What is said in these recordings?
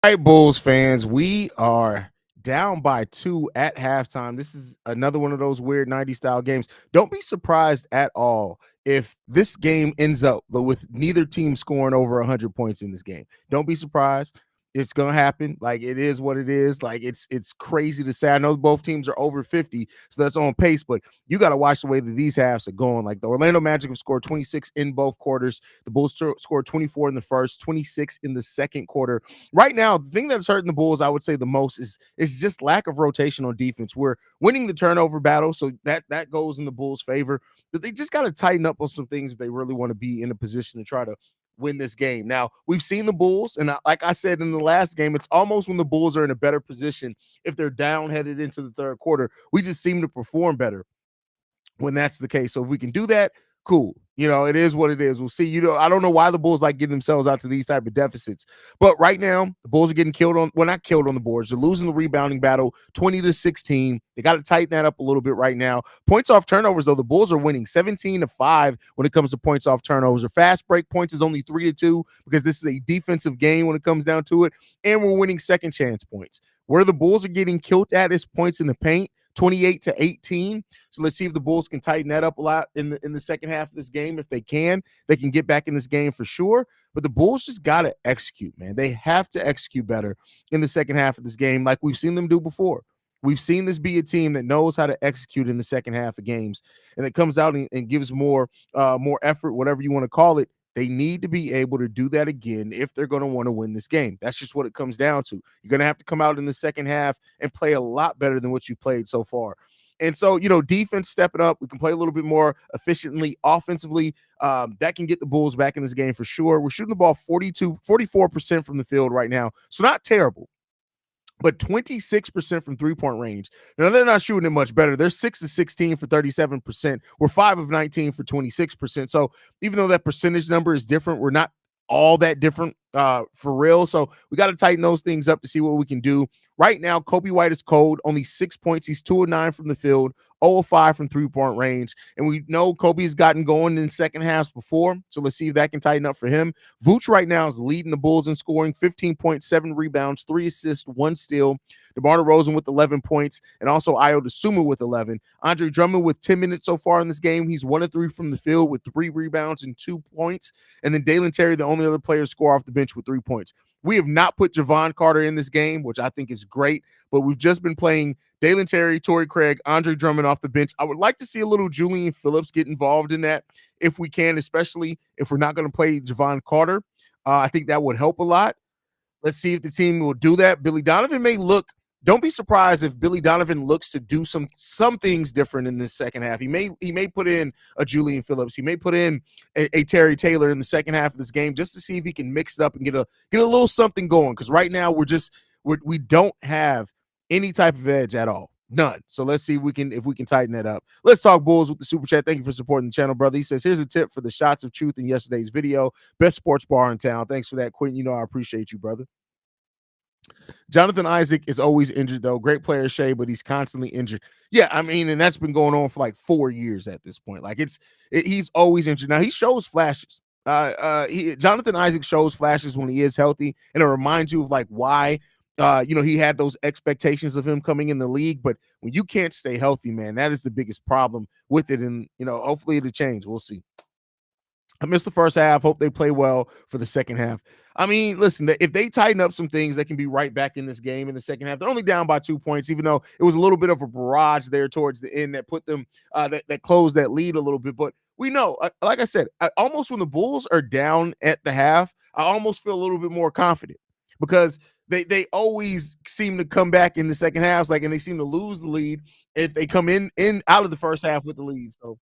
All right, Bulls fans, we are down by 2 at halftime. This is another one of those weird 90s style games. Don't be surprised at all if this game ends up with neither team scoring over 100 points in this game. Don't be surprised. It's gonna happen. Like it is what it is. Like it's crazy to say. I know both teams are over 50, so that's on pace. But you got to watch the way that these halves are going. Like the Orlando Magic have scored 26 in both quarters. The Bulls scored 24 in the first, 26 in the second quarter. Right now, the thing that's hurting the Bulls, I would say the most is just lack of rotation on defense. We're winning the turnover battle, so that goes in the Bulls' favor. But they just got to tighten up on some things if they really want to be in a position to try to win this game. Now, we've seen the Bulls, and like I said in the last game, it's almost when the Bulls are in a better position if they're down headed into the third quarter. We just seem to perform better when that's the case. So if we can do that, cool. It is what it is. We'll see. I don't know why the Bulls like getting themselves out to these type of deficits. But right now, the Bulls are getting killed on, well, not killed on the boards. They're losing the rebounding battle 20-16. They got to tighten that up a little bit right now. Points off turnovers, though, the Bulls are winning 17-5 when it comes to points off turnovers. Their fast break points is only 3-2 because this is a defensive game when it comes down to it. And we're winning second chance points. Where the Bulls are getting killed at is points in the paint. 28-18. So let's see if the Bulls can tighten that up a lot in the second half of this game. If they can get back in this game for sure. But the Bulls just got to execute, man. They have to execute better in the second half of this game, like we've seen them do before. We've seen this be a team that knows how to execute in the second half of games, and it comes out and gives more effort, whatever you want to call it. They need to be able to do that again if they're going to want to win this game. That's just what it comes down to. You're going to have to come out in the second half and play a lot better than what you played so far. And so, defense stepping up. We can play a little bit more efficiently offensively. That can get the Bulls back in this game for sure. We're shooting the ball 44% from the field right now. So not terrible, but 26% from three-point range. Now, they're not shooting it much better. They're 6-16 for 37%. We're 5-19 for 26%. So even though that percentage number is different, we're not all that different for real. So we got to tighten those things up to see what we can do. Right now, Kobe White is cold, only 6 points. He's 2-9 from the field, 0-5 from three-point range. And we know Kobe's gotten going in second halves before. So let's see if that can tighten up for him. Vooch right now is leading the Bulls in scoring, 15.7 rebounds, 3 assists, 1 steal. DeMar DeRozan with 11 points, and also Ayo Dosunmu with 11. Andre Drummond with 10 minutes so far in this game. He's 1-3 from the field with 3 rebounds and 2 points. And then Dalen Terry, the only other player to score off the bench with 3 points. We have not put Javon Carter in this game, which I think is great, but we've just been playing Dalen Terry, Torrey Craig, Andre Drummond off the bench. I would like to see a little Julian Phillips get involved in that if we can, especially if we're not going to play Javon Carter. I think that would help a lot. Let's see if the team will do that. Billy Donovan may look. Don't be surprised if Billy Donovan looks to do some things different in this second half. He may put in a Julian Phillips. He may put in a Terry Taylor in the second half of this game just to see if he can mix it up and get a little something going. Because right now we don't have any type of edge at all. None. So let's see if we can tighten that up. Let's talk Bulls with the super chat. Thank you for supporting the channel, brother. He says, here's a tip for the shots of truth in yesterday's video. Best sports bar in town. Thanks for that, Quentin. I appreciate you, brother. Jonathan Isaac is always injured, though. Great player, Shea, but he's constantly injured. Yeah, I mean, and that's been going on for like 4 years at this point. Like he's always injured. Now he shows flashes. Jonathan Isaac shows flashes when he is healthy, and it reminds you of like why he had those expectations of him coming in the league. But when you can't stay healthy, man, that is the biggest problem with it. And hopefully it'll change. We'll see. I missed the first half. Hope they play well for the second half. I mean, listen, if they tighten up some things, they can be right back in this game in the second half. They're only down by 2 points, even though it was a little bit of a barrage there towards the end that put them that closed that lead a little bit. But we know, like I said, almost when the Bulls are down at the half, I almost feel a little bit more confident because they always seem to come back in the second half, and they seem to lose the lead if they come in out of the first half with the lead. So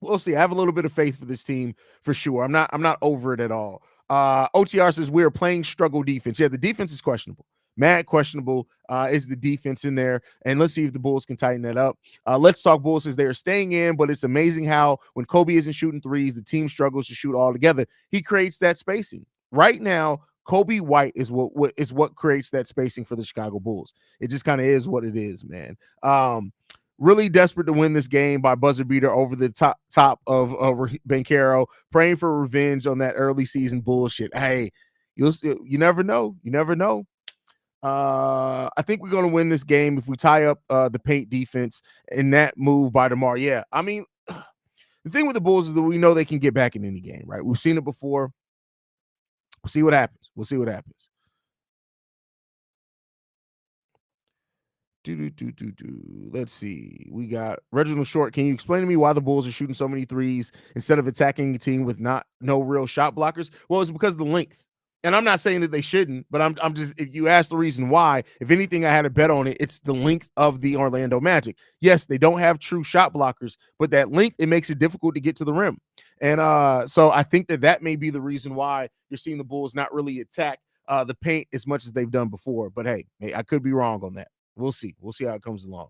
we'll see. I have a little bit of faith for this team for sure. I'm not over it at all. OTR says we are playing struggle defense. Yeah, the defense is questionable. Mad questionable is the defense in there. And let's see if the Bulls can tighten that up. Let's talk Bulls says they are staying in, but it's amazing how when Kobe isn't shooting threes, the team struggles to shoot all together. He creates that spacing. Right now, Kobe White is what creates that spacing for the Chicago Bulls. It just kind of is what it is, man. Really desperate to win this game by buzzer beater over the top of Banchero, praying for revenge on that early season bullshit. Hey, You never know. You never know. I think we're gonna win this game if we tie up the paint defense in that move by tomorrow. Yeah, I mean, the thing with the Bulls is that we know they can get back in any game, right? We've seen it before. We'll see what happens. We'll see what happens. Let's see. We got Reginald Short. Can you explain to me why the Bulls are shooting so many threes instead of attacking a team with no real shot blockers? Well, it's because of the length. And I'm not saying that they shouldn't, but I'm just, if you ask the reason why, if anything, I had a bet on it. It's the length of the Orlando Magic. Yes, they don't have true shot blockers, but that length, it makes it difficult to get to the rim. And so I think that may be the reason why you're seeing the Bulls not really attack the paint as much as they've done before. But hey, I could be wrong on that. We'll see. We'll see how it comes along.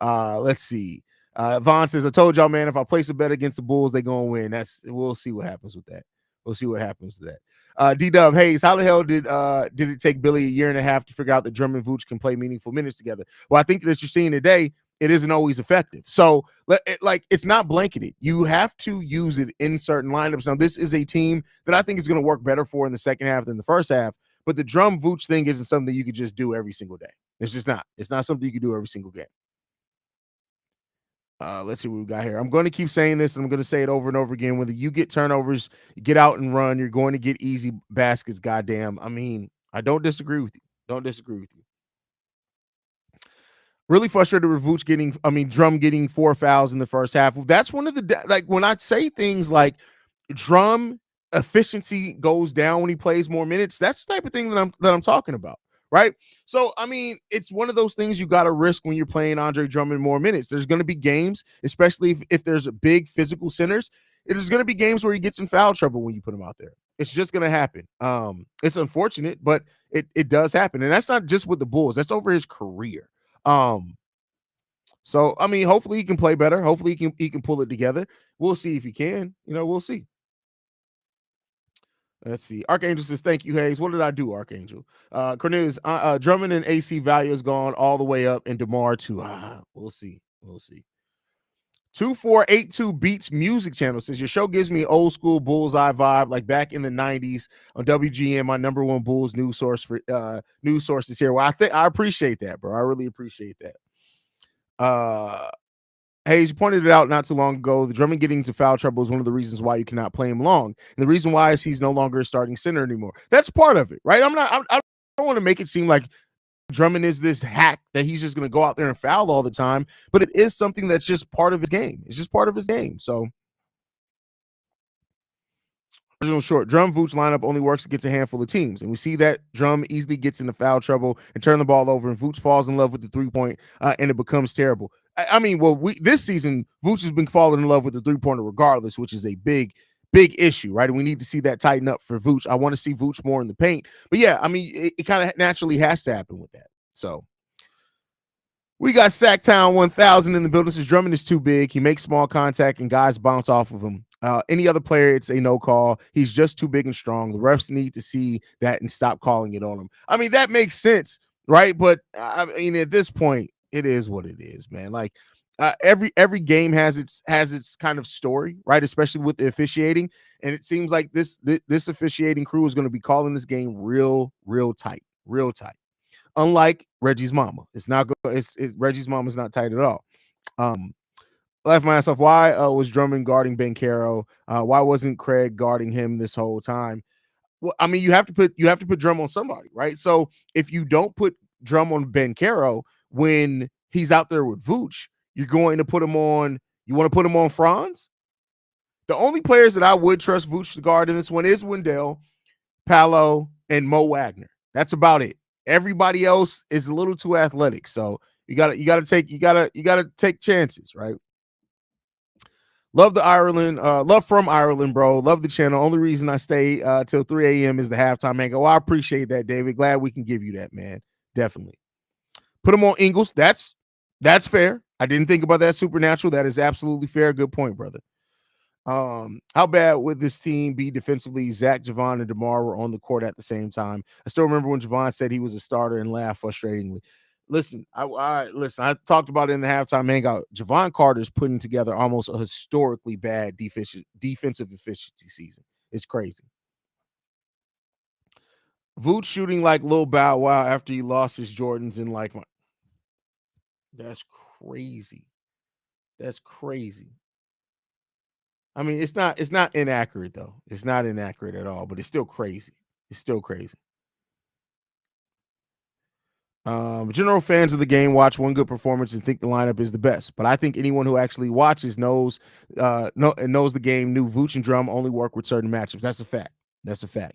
Let's see. Vaughn says, I told y'all, man, if I place a bet against the Bulls, they're going to win. We'll see what happens with that. We'll see what happens to that. D-Dub, Haize, how the hell did it take Billy a year and a half to figure out that Drummond and Vooch can play meaningful minutes together? Well, I think that you're seeing today, it isn't always effective. So, it's not blanketed. You have to use it in certain lineups. Now, this is a team that I think is going to work better for in the second half than the first half, but the Drum Vooch thing isn't something you could just do every single day. It's just not. It's not something you can do every single game. Let's see what we got here. I'm going to keep saying this, and I'm going to say it over and over again. Whether you get turnovers, you get out and run, you're going to get easy baskets. Goddamn. I mean, I don't disagree with you. Don't disagree with you. Really frustrated with Drum getting 4 fouls in the first half. That's one of the when I say things like Drum efficiency goes down when he plays more minutes. That's the type of thing that I'm talking about. Right. So, I mean, it's one of those things you got to risk when you're playing Andre Drummond more minutes. There's going to be games, especially if there's a big physical centers, there's going to be games where he gets in foul trouble when you put him out there. It's just going to happen. It's unfortunate, but it does happen. And that's not just with the Bulls. That's over his career. So, I mean, hopefully he can play better. Hopefully he can pull it together. We'll see if he can. We'll see. Let's see. Archangel says, thank you, Haize. What did I do, Archangel? Cornelius, Drummond and AC value has gone all the way up, and DeMar too. We'll see. We'll see. 2482 Beats Music Channel says, your show gives me old school bullseye vibe, like back in the 90s on WGN, my number one Bulls news source for news sources here. Well, I appreciate that, bro. I really appreciate that. Haize, you pointed it out not too long ago. The Drummond getting into foul trouble is one of the reasons why you cannot play him long. And the reason why is he's no longer a starting center anymore. That's part of it, right? I don't want to make it seem like Drummond is this hack that he's just going to go out there and foul all the time, but it is something that's just part of his game. It's just part of his game. So, original short, Drum Vooch lineup only works against a handful of teams. And we see that Drum easily gets into foul trouble and turn the ball over, and Vooch falls in love with the 3-point, and it becomes terrible. This season, Vooch has been falling in love with the 3-pointer regardless, which is a big issue, right? And we need to see that tighten up for Vooch. I want to see Vooch more in the paint. But yeah, I mean, it kind of naturally has to happen with that. So we got Sacktown 1000 in the building. Says Drummond is too big. He makes small contact and guys bounce off of him. Any other player, it's a no call. He's just too big and strong. The refs need to see that and stop calling it on him. I mean, that makes sense, right? But I mean, at this point, it is what it is, man. Like every game has its kind of story, right? Especially with the officiating, and it seems like this officiating crew is going to be calling this game real tight. Unlike Reggie's mama, it's not good. Reggie's mama's not tight at all. Laugh my ass off. Why was Drummond guarding Banchero? Why wasn't Craig guarding him this whole time? Well, I mean, you have to put Drum on somebody, right? So if you don't put Drum on Banchero when he's out there with Vooch, you're going to put him on. You want to put him on Franz? The only players that I would trust Vooch to guard in this one is Wendell, Paolo, and Mo Wagner. That's about it. Everybody else is a little too athletic, so you gotta take chances, right? Love the Ireland, love from Ireland, bro. Love the channel. Only reason I stay till 3 a.m. is the halftime hangout. Well, I appreciate that, David. Glad we can give you that, man. Definitely. Put him on Ingles. That's fair. I didn't think about that. Supernatural. That is absolutely fair. Good point, brother. How bad would this team be defensively? Zach, Javon, and DeMar were on the court at the same time. I still remember when Javon said he was a starter and laughed frustratingly. Listen, I talked about it in the halftime hangout. Javon Carter's putting together almost a historically bad defensive efficiency season. It's crazy. Vooch shooting like Lil Bow Wow after he lost his Jordans in like that's crazy. That's crazy. I mean, it's not inaccurate though. It's not inaccurate at all, but it's still crazy. It's still crazy. General fans of the game watch one good performance and think the lineup is the best. But I think anyone who actually watches knows the game knew Vooch and Drum only work with certain matchups. That's a fact. That's a fact.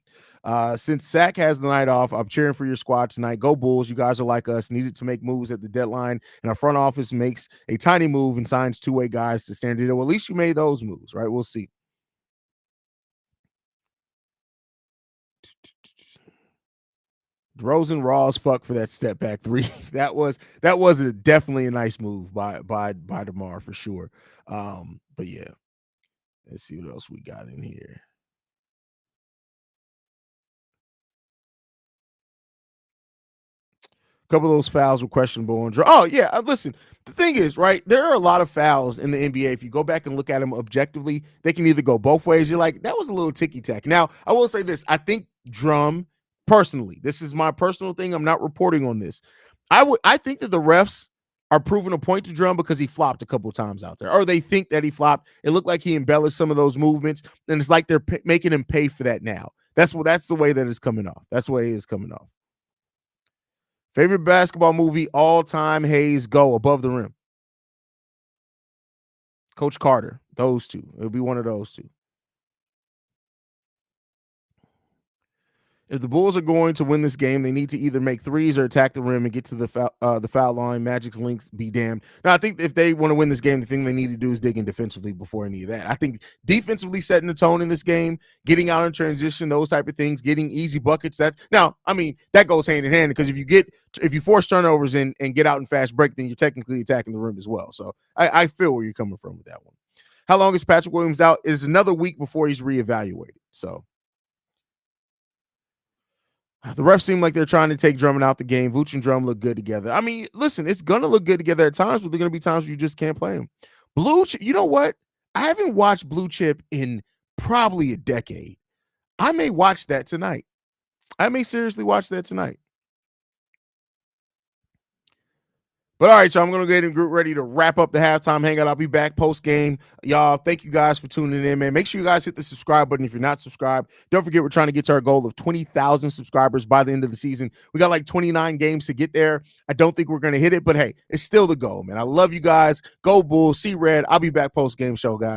Since Sack has the night off, I'm cheering for your squad tonight. Go Bulls. You guys are like us, needed to make moves at the deadline, and our front office makes a tiny move and signs two-way guys to stand it. Well, at least you made those moves, right? We'll see. DeRozan raw as fuck for that step back three. that was definitely a nice move by DeMar for sure. But yeah, let's see what else we got in here. A couple of those fouls were questionable. Oh yeah, listen. The thing is, right? There are a lot of fouls in the NBA. If you go back and look at them objectively, they can either go both ways. You're like, that was a little ticky tack. Now, I will say this: I think Drum, personally, this is my personal thing. I'm not reporting on this. I think that the refs are proving a point to Drum because he flopped a couple of times out there, or they think that he flopped. It looked like he embellished some of those movements, and it's like they're making him pay for that now. That's the way that it's coming off. That's the way it is coming off. Favorite basketball movie all time, Haize, go Above the Rim. Coach Carter, those two. It'll be one of those two. If the Bulls are going to win this game, they need to either make threes or attack the rim and get to the foul line. Magic's links be damned. Now, I think if they want to win this game, the thing they need to do is dig in defensively before any of that. I think defensively setting the tone in this game, getting out in transition, those type of things, getting easy buckets. That goes hand in hand because if you force turnovers and get out in fast break, then you're technically attacking the rim as well. So I feel where you're coming from with that one. How long is Patrick Williams out? Is another week before he's reevaluated. So. The refs seem like they're trying to take Drummond out the game. Vooch and Drum look good together. I mean, listen, it's going to look good together at times, but there are going to be times where you just can't play them. Blue Chip, you know what? I haven't watched Blue Chip in probably a decade. I may watch that tonight. I may seriously watch that tonight. But all right, y'all, I'm going to go ahead and get ready to wrap up the halftime hangout. I'll be back post-game. Y'all, thank you guys for tuning in, man. Make sure you guys hit the subscribe button if you're not subscribed. Don't forget, we're trying to get to our goal of 20,000 subscribers by the end of the season. We got like 29 games to get there. I don't think we're going to hit it, but hey, it's still the goal, man. I love you guys. Go Bulls. See red. I'll be back post-game show, guys.